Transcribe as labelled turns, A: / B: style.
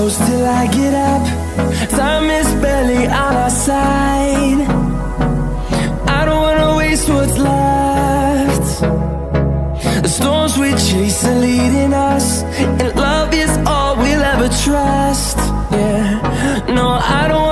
A: close till I get up. Time is barely on our side. I don't wanna waste what's left. The storms we chase are leading us, and love is all we'll ever trust. Yeah, no, I don't